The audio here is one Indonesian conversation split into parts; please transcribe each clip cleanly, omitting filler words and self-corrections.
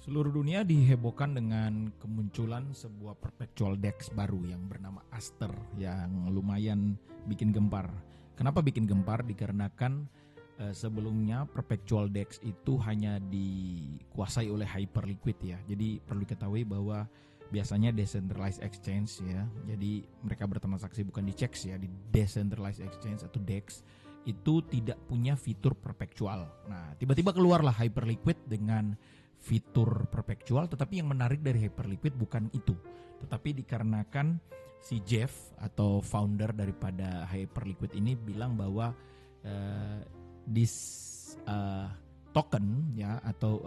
Seluruh dunia dihebohkan dengan kemunculan sebuah perpetual DEX baru yang bernama Aster yang lumayan bikin gempar. Kenapa bikin gempar? Dikarenakan sebelumnya perpetual DEX itu hanya dikuasai oleh Hyperliquid ya. Jadi perlu diketahui bahwa biasanya decentralized exchange ya. Jadi mereka bertransaksi bukan di CEX ya, di decentralized exchange atau DEX itu tidak punya fitur perpetual. Nah, tiba-tiba keluarlah Hyperliquid dengan fitur perpetual, tetapi yang menarik dari Hyperliquid bukan itu, tetapi dikarenakan si Jeff atau founder daripada Hyperliquid ini bilang bahwa token ya atau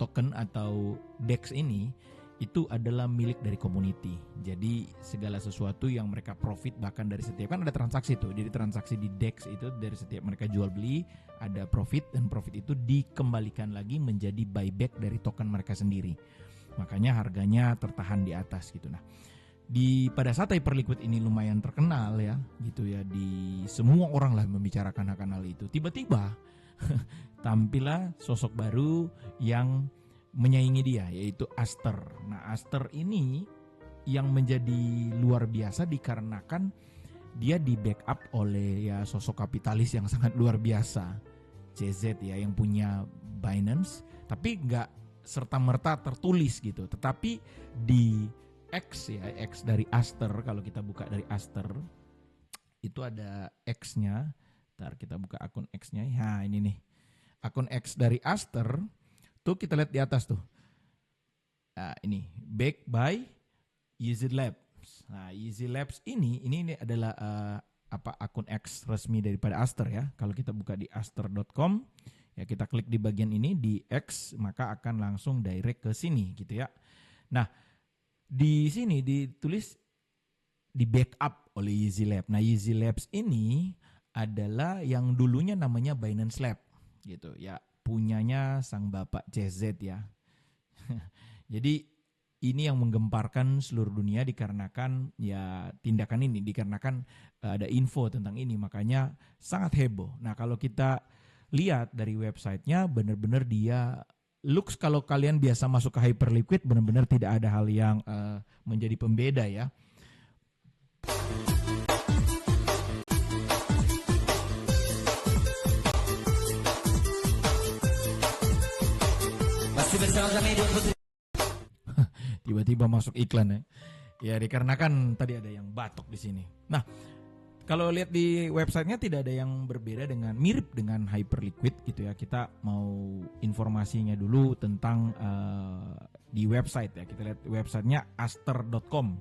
token atau DEX ini itu adalah milik dari community. Jadi segala sesuatu yang mereka profit bahkan dari setiap, kan ada transaksi tuh. Jadi transaksi di DEX itu dari setiap mereka jual beli ada profit, dan profit itu dikembalikan lagi menjadi buyback dari token mereka sendiri. Makanya harganya tertahan di atas gitu. Nah, pada saat Hyperliquid ini lumayan terkenal ya, gitu ya, di semua orang lah membicarakan akan hal itu. Tiba-tiba tampillah sosok baru yang menyaingi dia, yaitu Aster. Nah, Aster ini yang menjadi luar biasa dikarenakan dia di backup oleh ya sosok kapitalis yang sangat luar biasa, CZ ya, yang punya Binance, tapi nggak serta-merta tertulis gitu. Tetapi di X ya, X dari Aster, kalau kita buka dari Aster itu ada X-nya. Ntar kita buka akun X-nya. Nah, ini nih. Akun X dari Aster tuh kita lihat di atas tuh. Nah, ini backed by Yeezy Labs. Nah, Yeezy Labs ini adalah akun X resmi daripada Aster ya. Kalau kita buka di aster.com ya, kita klik di bagian ini di X, maka akan langsung direct ke sini gitu ya. Nah, di sini ditulis di backup oleh Yeezy Labs. Nah, Yeezy Labs ini adalah yang dulunya namanya Binance Lab gitu ya, punyanya sang bapak CZ ya. Jadi ini yang menggemparkan seluruh dunia dikarenakan ya tindakan ini, dikarenakan ada info tentang ini, makanya sangat heboh. Nah, kalau kita lihat dari websitenya, benar-benar dia looks, kalau kalian biasa masuk ke Hyperliquid, benar-benar tidak ada hal yang menjadi pembeda ya. Tiba-tiba masuk iklan ya. Ya dikarenakan tadi ada yang batuk di sini. Nah, kalau lihat di websitenya tidak ada yang berbeda dengan, mirip dengan Hyperliquid gitu ya. Kita mau informasinya dulu tentang di website ya. Kita lihat websitenya aster.com.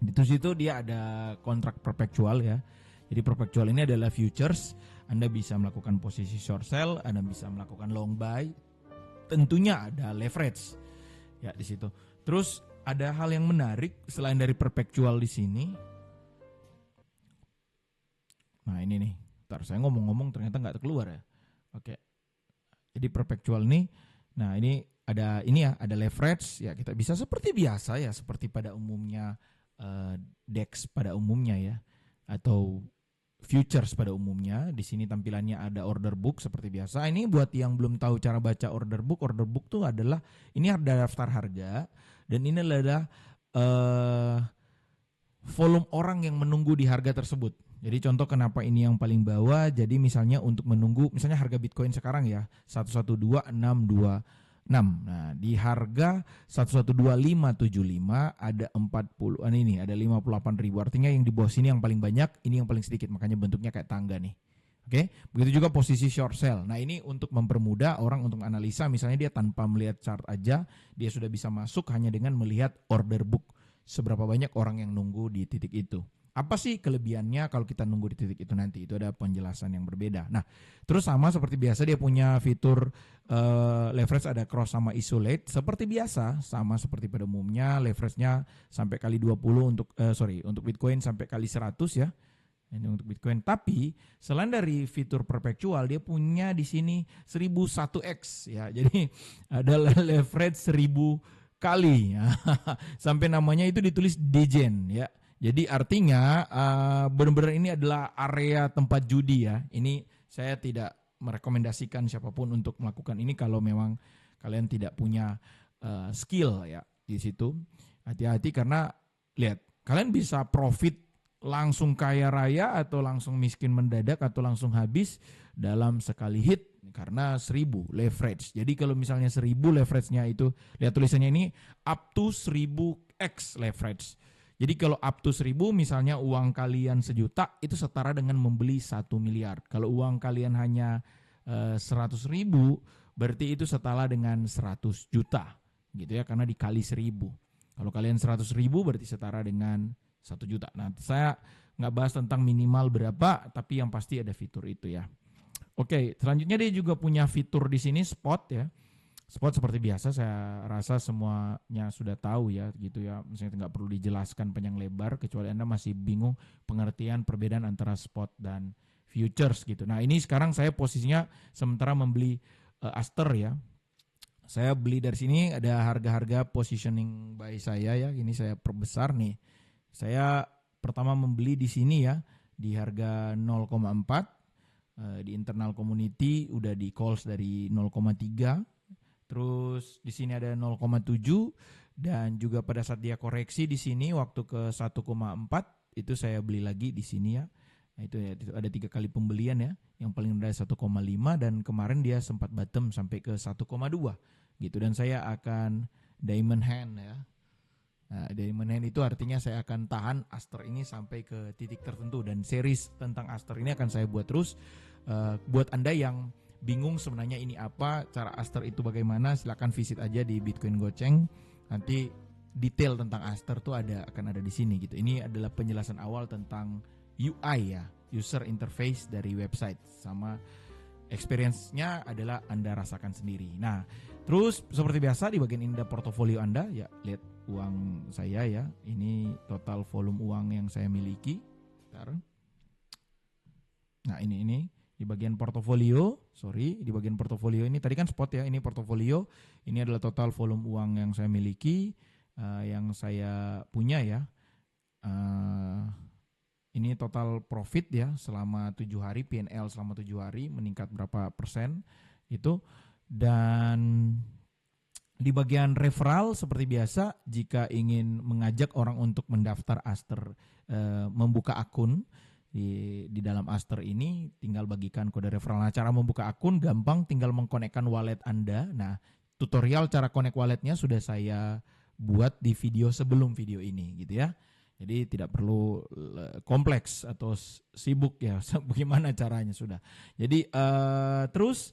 Di situ dia ada kontrak perpetual ya. Jadi perpetual ini adalah futures. Anda bisa melakukan posisi short sell, Anda bisa melakukan long buy. Tentunya ada leverage ya di situ. Terus ada hal yang menarik selain dari perpetual di sini. Nah, ini nih. Ntar saya ngomong-ngomong ternyata nggak keluar ya. Oke. Jadi perpetual nih. Nah, ini ada leverage ya, kita bisa seperti biasa ya, seperti pada umumnya DEX pada umumnya ya, atau futures pada umumnya. Di sini tampilannya ada order book seperti biasa. Ini buat yang belum tahu cara baca order book tuh adalah, ini ada daftar harga, dan ini adalah volume orang yang menunggu di harga tersebut. Jadi contoh kenapa ini yang paling bawah, jadi misalnya untuk menunggu, misalnya harga Bitcoin sekarang ya 112.626. Nah, di harga 112.575 ada 40 ini ada 58.000. Artinya yang di bawah sini yang paling banyak, ini yang paling sedikit, makanya bentuknya kayak tangga nih. Oke, begitu juga posisi short sell. Nah, ini untuk mempermudah orang untuk analisa, misalnya dia tanpa melihat chart aja, dia sudah bisa masuk hanya dengan melihat order book, seberapa banyak orang yang nunggu di titik itu. Apa sih kelebihannya kalau kita nunggu di titik itu nanti? Itu ada penjelasan yang berbeda. Nah, terus sama seperti biasa dia punya fitur leverage, ada cross sama isolate. Seperti biasa, sama seperti pada umumnya, leverage-nya sampai kali 20 untuk Bitcoin sampai kali 100 ya. Ini untuk Bitcoin. Tapi selain dari fitur perpetual, dia punya di sini 1001x ya. Jadi ada leverage 1000 kali ya. Sampai namanya itu ditulis degen ya. Jadi artinya benar-benar ini adalah area tempat judi ya. Ini saya tidak merekomendasikan siapapun untuk melakukan ini kalau memang kalian tidak punya skill ya di situ, hati-hati karena lihat, kalian bisa profit langsung kaya raya atau langsung miskin mendadak atau langsung habis dalam sekali hit karena 1000 leverage. Jadi kalau misalnya 1000 leverage-nya itu, lihat tulisannya ini up to 1000x leverage. Jadi kalau up to 1000 misalnya uang kalian 1.000.000 itu setara dengan membeli 1 miliar. Kalau uang kalian hanya 100.000 berarti itu setara dengan 100 juta gitu ya, karena dikali 1000. Kalau kalian 100.000 berarti setara dengan 1 juta. Nah, saya nggak bahas tentang minimal berapa, tapi yang pasti ada fitur itu ya. Oke, selanjutnya dia juga punya fitur di sini spot ya. Spot seperti biasa, saya rasa semuanya sudah tahu ya gitu ya. Misalnya nggak perlu dijelaskan panjang lebar kecuali Anda masih bingung pengertian perbedaan antara spot dan futures gitu. Nah, ini sekarang saya posisinya sementara membeli Aster ya. Saya beli dari sini, ada harga-harga positioning buy saya ya. Ini saya perbesar nih. Saya pertama membeli di sini ya di harga 0,4, di internal community udah di calls dari 0,3. Terus di sini ada 0,7 dan juga pada saat dia koreksi di sini waktu ke 1,4 itu saya beli lagi di sini ya. Nah, itu ya, itu ada 3 kali pembelian ya. Yang paling rendah 1,5 dan kemarin dia sempat bottom sampai ke 1,2 gitu, dan saya akan diamond hand ya. Nah, diamond hand itu artinya saya akan tahan Aster ini sampai ke titik tertentu, dan series tentang Aster ini akan saya buat terus. Buat Anda yang bingung sebenarnya ini apa, cara Aster itu bagaimana, silakan visit aja di Bitcoin Goceng. Nanti detail tentang Aster tuh akan ada di sini gitu. Ini adalah penjelasan awal tentang UI ya, user interface dari website, sama experience-nya adalah Anda rasakan sendiri. Nah, terus seperti biasa di bagian ini ada portofolio Anda ya, lihat uang saya ya. Ini total volume uang yang saya miliki. Nah, ini di bagian portofolio, di bagian portofolio ini tadi kan spot ya, ini portofolio. Ini adalah total volume uang yang saya miliki, yang saya punya ya. Ini total profit ya selama 7 hari, P&L selama 7 hari meningkat berapa persen gitu. Dan di bagian referral seperti biasa, jika ingin mengajak orang untuk mendaftar Aster, membuka akun di dalam Aster ini, tinggal bagikan kode referral. Nah, cara membuka akun gampang, tinggal mengkonekkan wallet Anda. Nah, tutorial cara connect walletnya sudah saya buat di video sebelum video ini gitu ya. Jadi tidak perlu kompleks atau sibuk ya, bagaimana caranya sudah. Jadi terus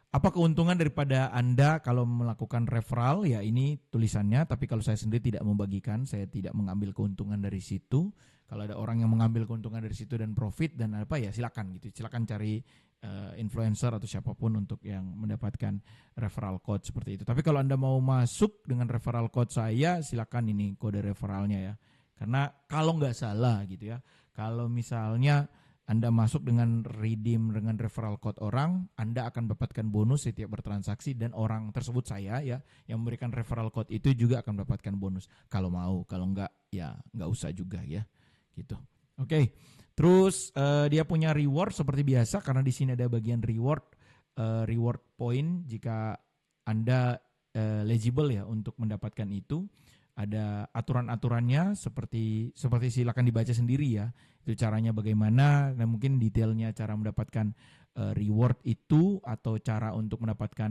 apa keuntungan daripada Anda kalau melakukan referral ya, ini tulisannya, tapi kalau saya sendiri tidak membagikan, saya tidak mengambil keuntungan dari situ. Kalau ada orang yang mengambil keuntungan dari situ dan profit dan apa ya, silakan gitu. Silakan cari influencer atau siapapun untuk yang mendapatkan referral code seperti itu. Tapi kalau Anda mau masuk dengan referral code saya, silakan ini kode referralnya ya. Karena kalau nggak salah gitu ya, kalau misalnya Anda masuk dengan redeem dengan referral code orang, Anda akan mendapatkan bonus setiap bertransaksi, dan orang tersebut saya ya yang memberikan referral code itu juga akan mendapatkan bonus. Kalau mau, kalau nggak ya nggak usah juga ya gitu. Oke. Terus dia punya reward seperti biasa, karena di sini ada bagian reward point jika Anda eligible ya untuk mendapatkan itu. Ada aturan-aturannya seperti silakan dibaca sendiri ya. Itu caranya bagaimana, dan mungkin detailnya cara mendapatkan reward itu atau cara untuk mendapatkan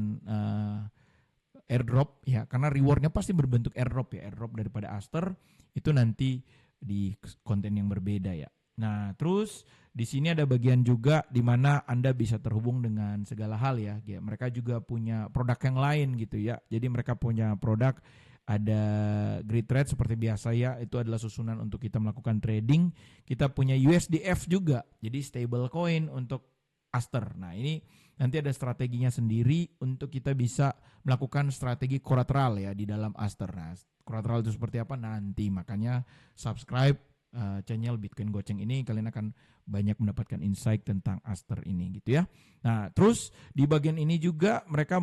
airdrop ya, karena rewardnya pasti berbentuk airdrop ya, airdrop daripada Aster itu nanti di konten yang berbeda ya. Nah, terus di sini ada bagian juga di mana Anda bisa terhubung dengan segala hal ya. Mereka juga punya produk yang lain gitu ya. Jadi mereka punya produk, ada grid trade seperti biasa ya, itu adalah susunan untuk kita melakukan trading. Kita punya USDF juga, jadi stable coin untuk Aster. Nah, ini nanti ada strateginya sendiri untuk kita bisa melakukan strategi kolateral ya di dalam Aster. Nah, kolateral itu seperti apa nanti, makanya subscribe channel Bitcoin Goceng ini, kalian akan banyak mendapatkan insight tentang Aster ini gitu ya. Nah, terus di bagian ini juga mereka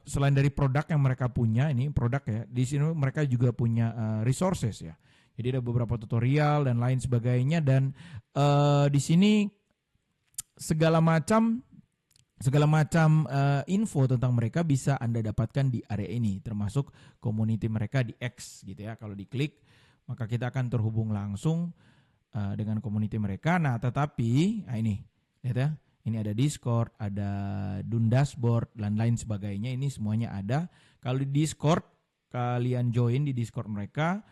selain dari produk yang mereka punya, ini produk ya, di sini mereka juga punya resources ya. Jadi ada beberapa tutorial dan lain sebagainya, dan di sini segala macam segala macam info tentang mereka bisa Anda dapatkan di area ini, termasuk community mereka di X gitu ya. Kalau diklik, maka kita akan terhubung langsung dengan community mereka. Nah, tetapi ini lihat ya, ini ada Discord, ada Dun Dashboard dan lain sebagainya. Ini semuanya ada. Kalau di Discord, kalian join di Discord mereka.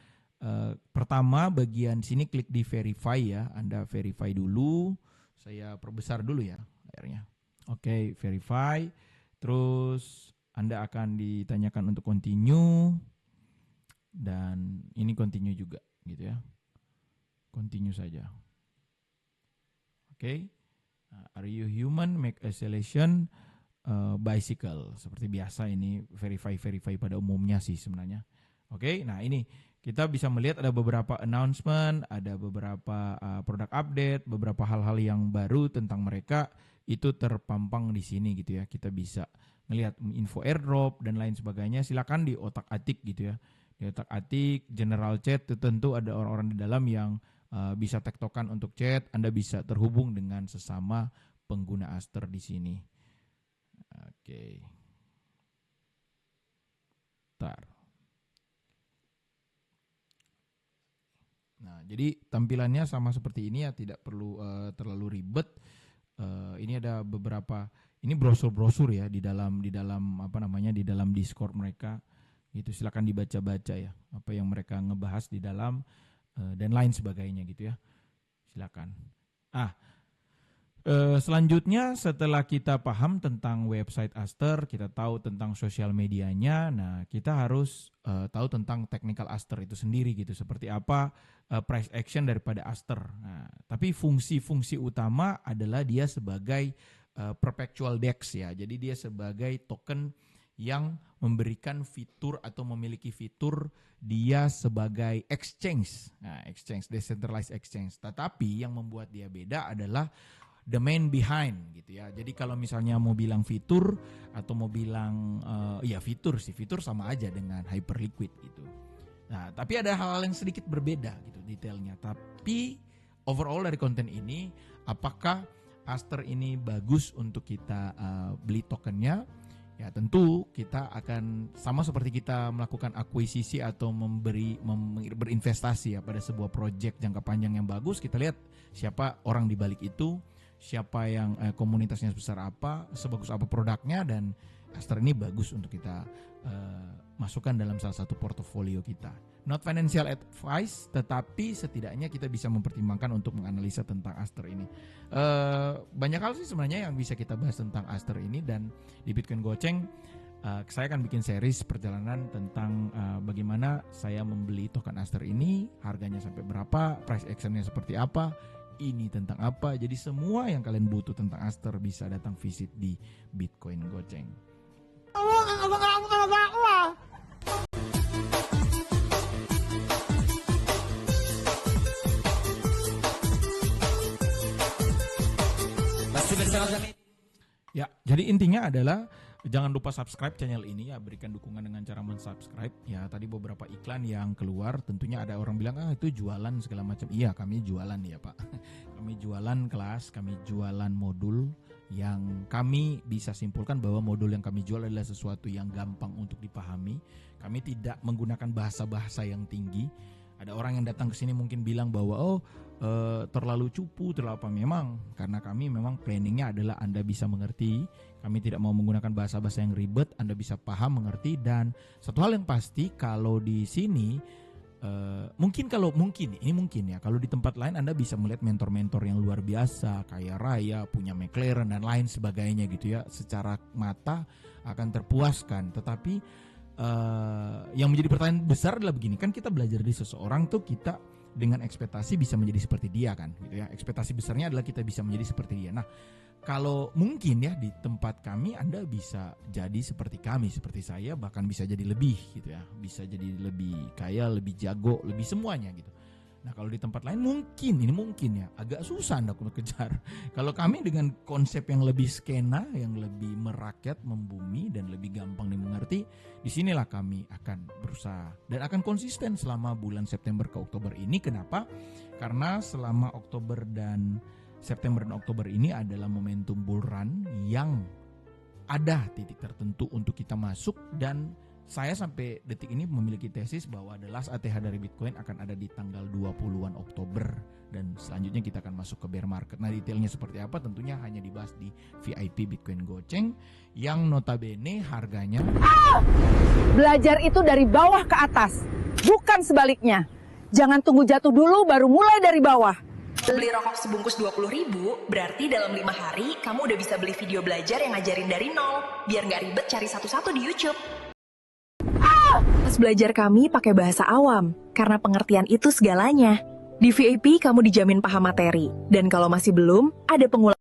Pertama bagian sini klik di verify ya. Anda verify dulu. Saya perbesar dulu ya layarnya. Oke, verify. Terus Anda akan ditanyakan untuk continue. Dan ini continue juga gitu ya. Continue saja. Oke. Are you human? Make a selection. Bicycle. Seperti biasa ini verify pada umumnya sih sebenarnya. Oke, nah ini kita bisa melihat ada beberapa announcement, ada beberapa produk update, beberapa hal-hal yang baru tentang mereka itu terpampang di sini gitu ya. Kita bisa melihat info airdrop dan lain sebagainya. Silakan di otak-atik gitu ya. Di otak-atik, general chat itu tentu ada orang-orang di dalam yang bisa tektokan untuk chat. Anda bisa terhubung dengan sesama pengguna Aster di sini. Oke. Bentar. Nah, jadi tampilannya sama seperti ini ya, tidak perlu terlalu ribet. Ini ada beberapa, ini brosur-brosur ya di dalam di dalam Discord mereka. Itu silakan dibaca-baca ya, apa yang mereka ngebahas di dalam dan lain sebagainya gitu ya. Silakan. Selanjutnya setelah kita paham tentang website Aster, kita tahu tentang sosial medianya, nah kita harus tahu tentang technical Aster itu sendiri gitu, seperti apa price action daripada Aster. Nah, tapi fungsi-fungsi utama adalah dia sebagai perpetual DEX ya, jadi dia sebagai token yang memberikan fitur atau memiliki fitur dia sebagai exchange, nah, exchange, decentralized exchange. Tetapi yang membuat dia beda adalah the main behind gitu ya. Jadi kalau misalnya mau bilang fitur atau mau bilang fitur sama aja dengan Hyperliquid gitu. Nah, tapi ada hal-hal yang sedikit berbeda gitu detailnya. Tapi overall dari konten ini, apakah Aster ini bagus untuk kita beli tokennya? Ya tentu kita akan sama seperti kita melakukan akuisisi atau berinvestasi ya pada sebuah proyek jangka panjang yang bagus. Kita lihat siapa orang di balik itu, siapa yang komunitasnya sebesar apa, sebagus apa produknya, dan Aster ini bagus untuk kita masukkan dalam salah satu portofolio kita. Not financial advice, tetapi setidaknya kita bisa mempertimbangkan untuk menganalisa tentang Aster ini. Banyak hal sih sebenarnya yang bisa kita bahas tentang Aster ini, dan di Bitcoin Goceng saya akan bikin series perjalanan tentang bagaimana saya membeli token Aster ini, harganya sampai berapa, price actionnya seperti apa, ini tentang apa. Jadi semua yang kalian butuh tentang Aster bisa datang visit di Bitcoin Goceng. Ya, jadi intinya adalah jangan lupa subscribe channel ini ya, berikan dukungan dengan cara mensubscribe. Ya, tadi beberapa iklan yang keluar, tentunya ada orang bilang itu jualan segala macam. Iya, kami jualan ya Pak. Kami jualan kelas, kami jualan modul yang kami bisa simpulkan bahwa modul yang kami jual adalah sesuatu yang gampang untuk dipahami. Kami tidak menggunakan bahasa-bahasa yang tinggi. Ada orang yang datang ke sini mungkin bilang bahwa terlalu cupu, terlalu apa. Memang karena kami memang planningnya adalah Anda bisa mengerti. Kami tidak mau menggunakan bahasa-bahasa yang ribet, Anda bisa paham, mengerti. Dan satu hal yang pasti, kalau di sini mungkin ya, kalau di tempat lain Anda bisa melihat mentor-mentor yang luar biasa, kaya raya, punya McLaren dan lain sebagainya gitu ya, secara mata akan terpuaskan. Tetapi yang menjadi pertanyaan besar adalah begini, kan kita belajar dari seseorang tuh, kita dengan ekspektasi bisa menjadi seperti dia kan gitu ya. Ekspektasi besarnya adalah kita bisa menjadi seperti dia. Nah, kalau mungkin ya di tempat kami Anda bisa jadi seperti kami, seperti saya, bahkan bisa jadi lebih gitu ya. Bisa jadi lebih kaya, lebih jago, lebih semuanya gitu. Nah, kalau di tempat lain mungkin ya agak susah Anda kejar. Kalau kami dengan konsep yang lebih skena, yang lebih merakyat, membumi, dan lebih gampang dimengerti, disinilah kami akan berusaha dan akan konsisten selama bulan September ke Oktober ini. Kenapa? Karena selama September dan Oktober ini adalah momentum bull run yang ada titik tertentu untuk kita masuk, dan saya sampai detik ini memiliki tesis bahwa the last ATH dari Bitcoin akan ada di tanggal 20-an Oktober, dan selanjutnya kita akan masuk ke bear market. Nah, detailnya seperti apa tentunya hanya dibahas di VIP Bitcoin Goceng yang notabene harganya Belajar itu dari bawah ke atas, bukan sebaliknya. Jangan tunggu jatuh dulu baru mulai dari bawah. Beli rokok sebungkus 20.000, berarti dalam 5 hari kamu udah bisa beli video belajar yang ngajarin dari nol. Biar nggak ribet cari satu-satu di YouTube. Kelas belajar kami pakai bahasa awam, karena pengertian itu segalanya. Di VIP kamu dijamin paham materi, dan kalau masih belum, ada pengulangan.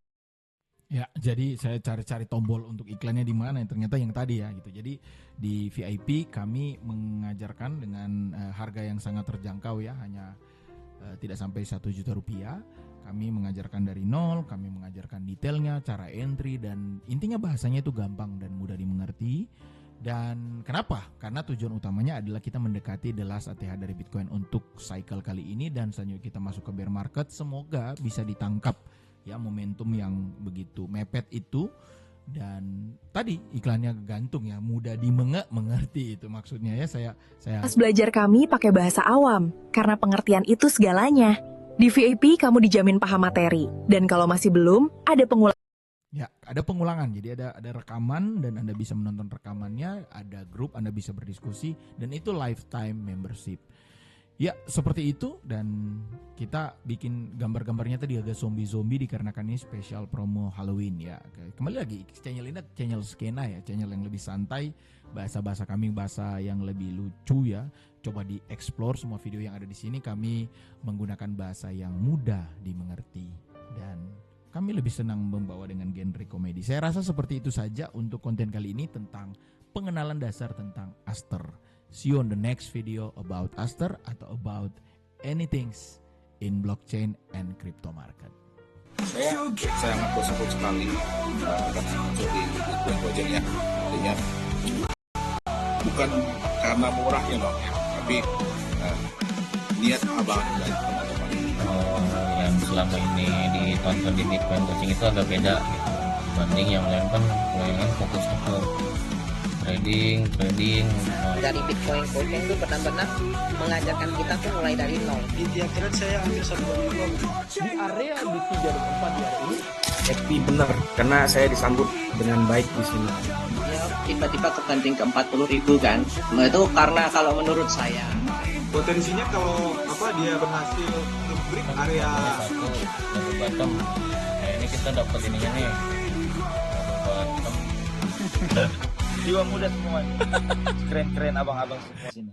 ya. Jadi saya cari-cari tombol untuk iklannya di mana, ternyata yang tadi ya gitu. Jadi di VIP kami mengajarkan dengan harga yang sangat terjangkau ya, hanya tidak sampai 1 juta rupiah. Kami mengajarkan dari nol, kami mengajarkan detailnya, cara entry, dan intinya bahasanya itu gampang dan mudah dimengerti. Dan kenapa? Karena tujuan utamanya adalah kita mendekati the last ATH dari Bitcoin untuk cycle kali ini, dan selanjutnya kita masuk ke bear market. Semoga bisa ditangkap ya momentum yang begitu mepet itu. Dan tadi iklannya gantung ya, mudah dimengerti itu maksudnya ya. Saya Kelas belajar kami pakai bahasa awam, karena pengertian itu segalanya. Di VIP kamu dijamin paham materi, dan kalau masih belum, ada pengulangan. ya, ada pengulangan. Jadi ada rekaman dan Anda bisa menonton rekamannya, ada grup Anda bisa berdiskusi, dan itu lifetime membership. Ya, seperti itu. Dan kita bikin gambar-gambarnya tadi agak zombie-zombie dikarenakan ini spesial promo Halloween ya. Kembali lagi, channel ini channel skena ya, channel yang lebih santai, bahasa-bahasa kami bahasa yang lebih lucu ya. Coba di-explore semua video yang ada di sini, kami menggunakan bahasa yang mudah dimengerti, dan kami lebih senang membawa dengan genre komedi. Saya rasa seperti itu saja untuk konten kali ini tentang pengenalan dasar tentang Aster. See you on the next video about Aster atau about anything in blockchain and crypto market. Saya sangat bersyukur sekali karena muncul di Bitcoin Gojek ya. Artinya bukan karena murahnya bang, tapi niat abang dan teman-teman. Yang selama ini ditonton di Bitcoin Coaching itu agak beda gitu dibanding yang lain. Kan yang fokus ke trading dari Bitcoin Coaching itu benar-benar mengajarkan kita tuh mulai dari nol. Di tiap trade saya hampir 1 minggu. Di area di 3 dan 4 di hari ini Happy benar karena saya disambut dengan baik di sini. Ya tiba-tiba kebanting ke 40.000 kan. Nah, itu karena kalau menurut saya Potensinya kalau dia berhasil break area double bottom. Nah ini kita dapat ininya nih, double bottom. jiwa muda semua. Keren-keren abang-abang semua sini.